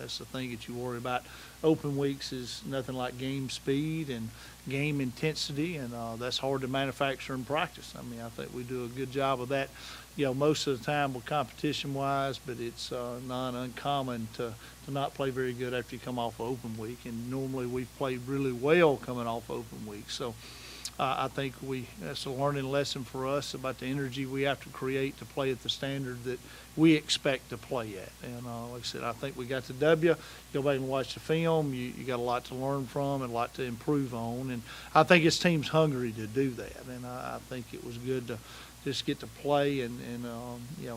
that's the thing that you worry about. Open weeks is nothing like game speed and game intensity, and that's hard to manufacture in practice. I mean, I think we do a good job of that, most of the time with competition-wise, but it's not uncommon to not play very good after you come off of open week, and normally we've played really well coming off open week. So I think that's a learning lesson for us about the energy we have to create to play at the standard that we expect to play at. And like I said, I think we got the W. Go back and watch the film. You got a lot to learn from and a lot to improve on. And I think this team's hungry to do that. And I think it was good to just get to play and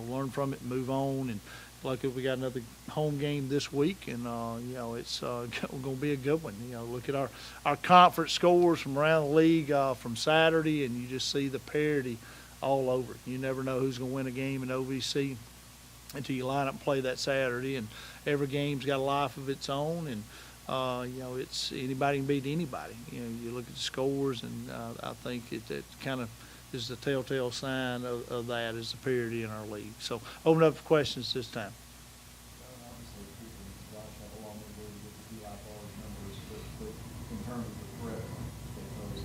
learn from it and move on. And luckily we got another home game this week, and it's going to be a good one. Look at our conference scores from around the league from Saturday, and you just see the parity all over. You never know who's going to win a game in OVC until you line up and play that Saturday, and every game's got a life of its own, and it's anybody can beat anybody. You look at the scores, and I think it kind of is the telltale sign of that is the parity in our league. So open up for questions this time. Obviously, Josh have a long way to go to get the DI bars numbers, but in terms of the threat,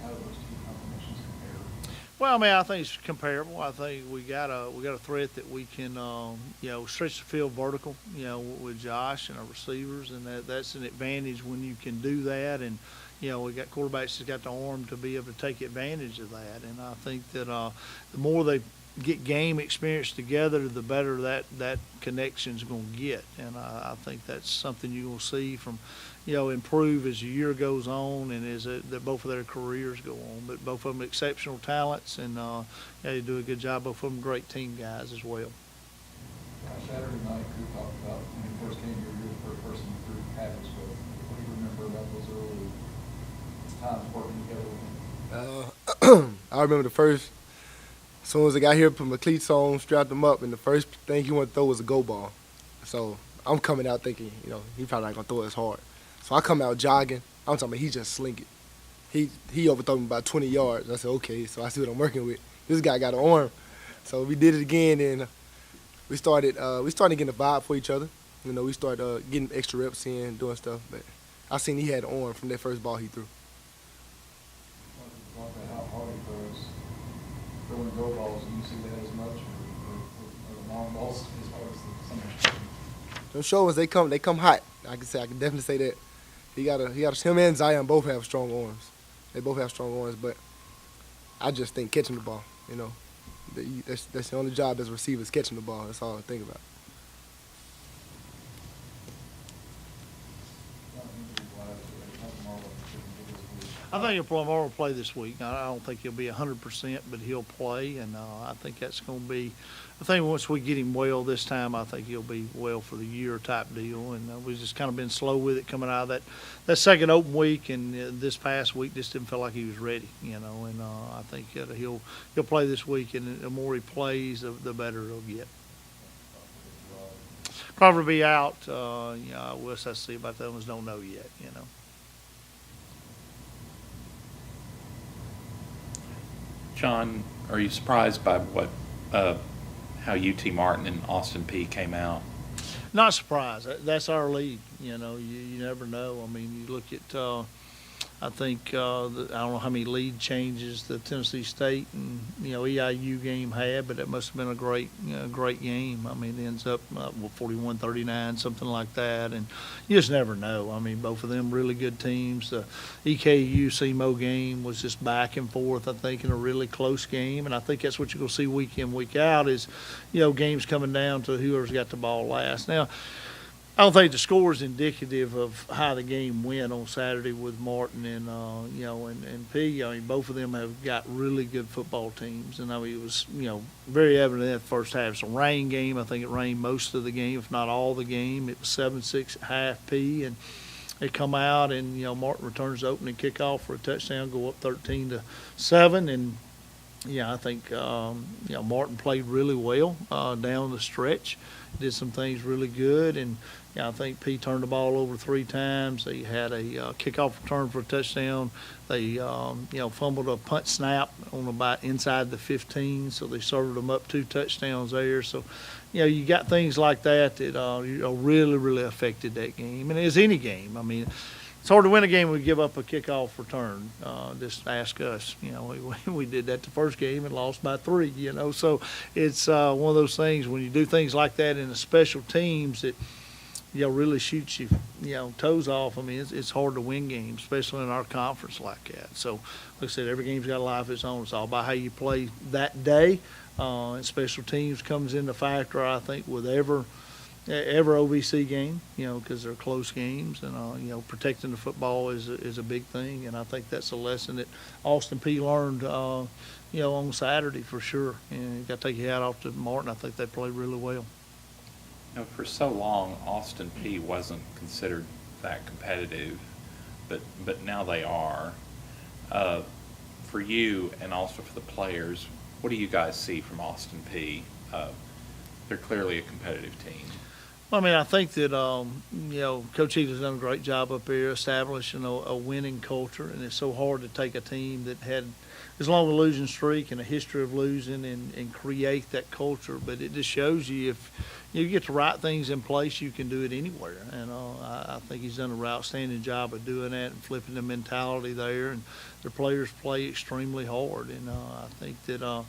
how do those two combinations compare? Well, I mean, I think it's comparable. I think we got a threat that we can, stretch the field vertical, with Josh and our receivers, and that's an advantage when you can do that. And we got quarterbacks that's got the arm to be able to take advantage of that. And I think that the more they get game experience together, the better that connection's going to get. And I think that's something you're going to see from, improve as the year goes on and as that both of their careers go on. But both of them exceptional talents, and they do a good job. Both of them great team guys as well. Saturday night, we talked about when you first came here, you were the first person through habits with. What do you remember about those early times working together with him? I remember as soon as I got here, put my cleats on, strapped them up, and the first thing he wanted to throw was a go ball. So I'm coming out thinking, he probably not going to throw it as hard. So I come out jogging. I'm talking about he just slink it. He overthrew me about 20 yards. I said, okay, so I see what I'm working with. This guy got an arm. So we did it again, and we started getting a vibe for each other. We started getting extra reps in, doing stuff. But I seen he had an arm from that first ball he threw. Talk about how hard he throws. Throwing go balls, do you see that as much, or long balls as hard as some? Those shoulders, they come hot. I can definitely say that. Him and Zion both have strong arms. They both have strong arms, but I just think catching the ball. That's the only job as receivers, catching the ball. That's all I think about. I think he'll play this week. I don't think he'll be 100%, but he'll play, and I think that's going to be. I think once we get him well this time, I think he'll be well for the year type deal. And we've just kind of been slow with it coming out of that second open week, and this past week just didn't feel like he was ready, And I think he'll play this week, and the more he plays, the better he'll get. Probably be out. We'll have to see about that. Ones don't know yet. John, are you surprised by how UT Martin and Austin Peay came out? Not surprised. That's our league. You never know. I mean, you look at I think I don't know how many lead changes the Tennessee State and EIU game had, but it must have been a great game. I mean, it ends up 41-39, something like that, and you just never know. I mean, both of them really good teams. The EKU CMO game was just back and forth, I think, in a really close game, and I think that's what you're going to see week in, week out is, games coming down to whoever's got the ball last. Now, I don't think the score is indicative of how the game went on Saturday with Martin and and Peay. I mean, both of them have got really good football teams, and I mean it was very evident in that first half. It's a rain game. I think it rained most of the game, if not all the game. It was 7-6 at half Peay, and they come out and Martin returns the opening kickoff for a touchdown, go up 13-7, and Yeah, I think Martin played really well down the stretch. Did some things really good, and I think P turned the ball over 3 times. They had a kickoff return for a touchdown. They fumbled a punt snap on about inside the 15, so they served them up 2 touchdowns there. So you got things like that that really affected that game, and as any game. I mean, it's hard to win a game when we give up a kickoff return. Just ask us. We did that the first game and lost by 3. So it's one of those things when you do things like that in the special teams that really shoots you toes off. I mean, it's hard to win games, especially in our conference like that. So like I said, every game's got a life of its own. It's all about how you play that day. And special teams comes into factor, I think, with every OVC game, because they're close games, and protecting the football is a big thing, and I think that's a lesson that Austin Peay learned, on Saturday for sure. And you got to take your hat off to Martin. I think they played really well. For so long, Austin Peay wasn't considered that competitive, but now they are. For you and also for the players, what do you guys see from Austin Peay? They're clearly a competitive team. Well, I mean, I think that, Coach Healy's done a great job up here establishing a winning culture, and it's so hard to take a team that had as long a losing streak and a history of losing and create that culture. But it just shows you if you get the right things in place, you can do it anywhere. And I think he's done an outstanding job of doing that and flipping the mentality there. And their players play extremely hard. And I think that,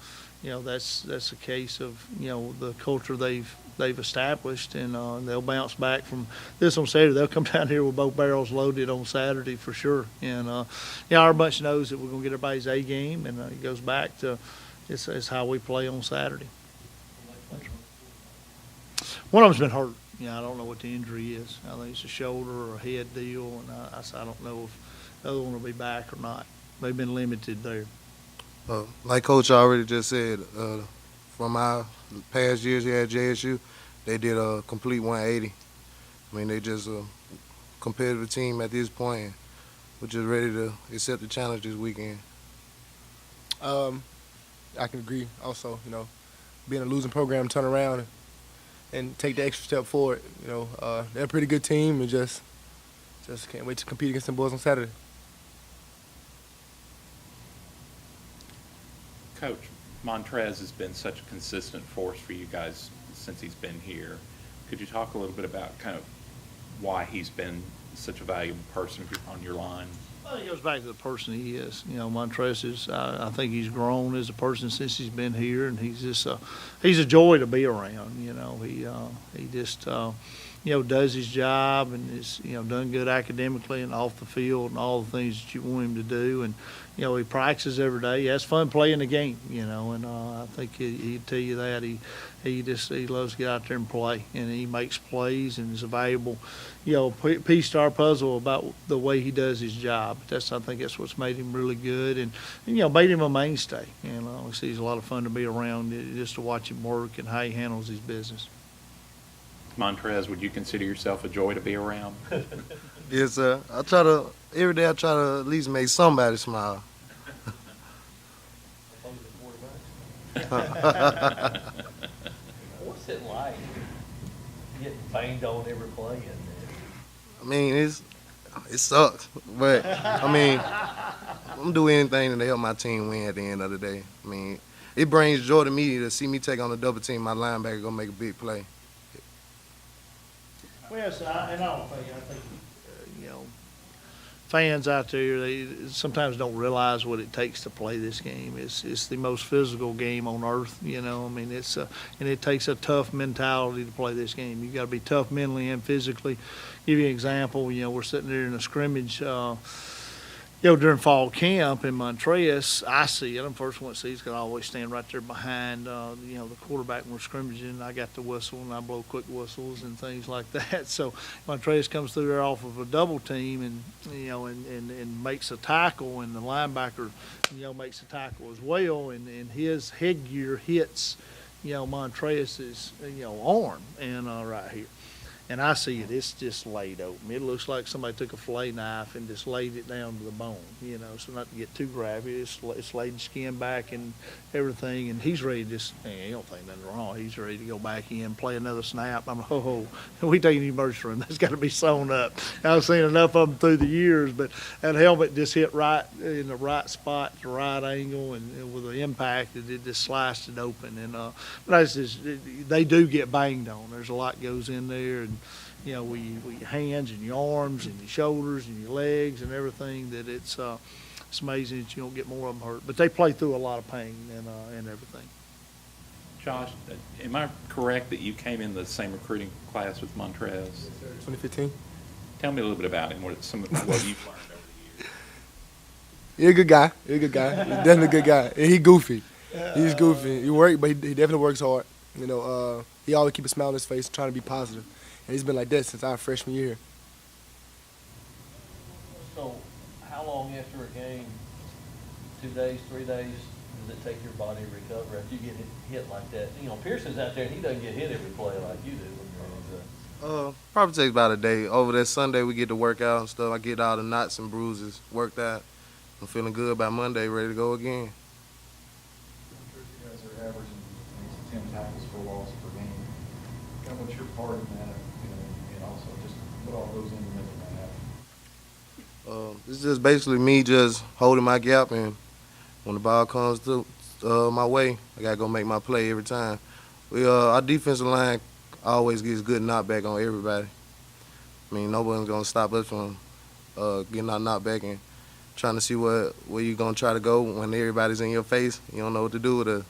that's a case of, the culture they've established, and they'll bounce back from this on Saturday. They'll come down here with both barrels loaded on Saturday for sure. And our bunch knows that we're going to get everybody's A game, and it goes back to it's how we play on Saturday. One of them's been hurt. I don't know what the injury is. I think it's a shoulder or a head deal, and I don't know if the other one will be back or not. They've been limited there. Like Coach already just said, from our past years here at JSU, they did a complete 180. I mean, they just a competitive team at this point, and we're just ready to accept the challenge this weekend. I can agree. Also, being a losing program, turn around and take the extra step forward. They're a pretty good team, and just can't wait to compete against them boys on Saturday. Coach, Montrez has been such a consistent force for you guys since he's been here. Could you talk a little bit about kind of why he's been such a valuable person on your line? Well, it goes back to the person he is. Montrez is. I think he's grown as a person since he's been here, and he's just he's a joy to be around. He just does his job and is done good academically and off the field and all the things that you want him to do. And he practices every day. He has fun playing the game. And I think he'd tell you that he loves to get out there and play, and he makes plays and is a valuable piece to our puzzle about the way he does his job. I think that's what's made him really good and made him a mainstay. He's a lot of fun to be around just to watch him work and how he handles his business. Montrez, would you consider yourself a joy to be around? Yes, sir. Every day I try to at least make somebody smile. What's it like getting banged on every play in there? I mean, it sucks, but I mean, I'm gonna do anything to help my team win at the end of the day. I mean, it brings joy to me to see me take on a double team. My linebacker gonna make a big play. Well, yes, I think fans out there, they sometimes don't realize what it takes to play this game. It's the most physical game on earth. And it takes a tough mentality to play this game. You got to be tough mentally and physically. Give you an example. We're sitting there in a scrimmage. During fall camp in Montrez, I see it. I'm the first one to see it. I always stand right there behind, the quarterback when we're scrimmaging. I got the whistle, and I blow quick whistles and things like that. So Montrez comes through there off of a double team and makes a tackle, and the linebacker, makes a tackle as well, and his headgear hits, Montrez's, arm and right here. and I see it, it's just laid open. It looks like somebody took a fillet knife and just laid it down to the bone, so not to get too graphic. It's laid the skin back and everything, and he's ready to just, he don't think nothing wrong. He's ready to go back in, play another snap. I'm like, we take an emergency room. That's got to be sewn up. I've seen enough of them through the years, but that helmet just hit right in the right spot, the right angle, and with the impact, it just sliced it open. And but that's just, they do get banged on. There's a lot goes in there, and with your hands and your arms and your shoulders and your legs and everything, that it's amazing that you don't get more of them hurt. But they play through a lot of pain and everything. Josh, am I correct that you came in the same recruiting class with Montrez? 2015. Tell me a little bit about him, what you've learned over the years. He's a good guy. He's a good guy. He's definitely a good guy. And he goofy. He's goofy. He works, but he definitely works hard. He always keep a smile on his face, trying to be positive. And he's been like that since our freshman year. So, how long after a game, 2 days, 3 days, does it take your body to recover after you get hit like that? Pearson's out there and he doesn't get hit every play like you do. Probably takes about a day. Over that Sunday, we get to work out and stuff. I get all the knots and bruises worked out. I'm feeling good by Monday, ready to go again. I'm sure you guys are averaging 10 tackles for loss per game. Kind of what's your part in that, and also just what all goes into making that happen? It's just basically me just holding my gap, and when the ball comes to my way, I gotta go make my play every time. Our defensive line always gets good knockback on everybody. I mean, nobody's gonna stop us from getting our knockback and trying to see where you're gonna try to go when everybody's in your face. You don't know what to do with a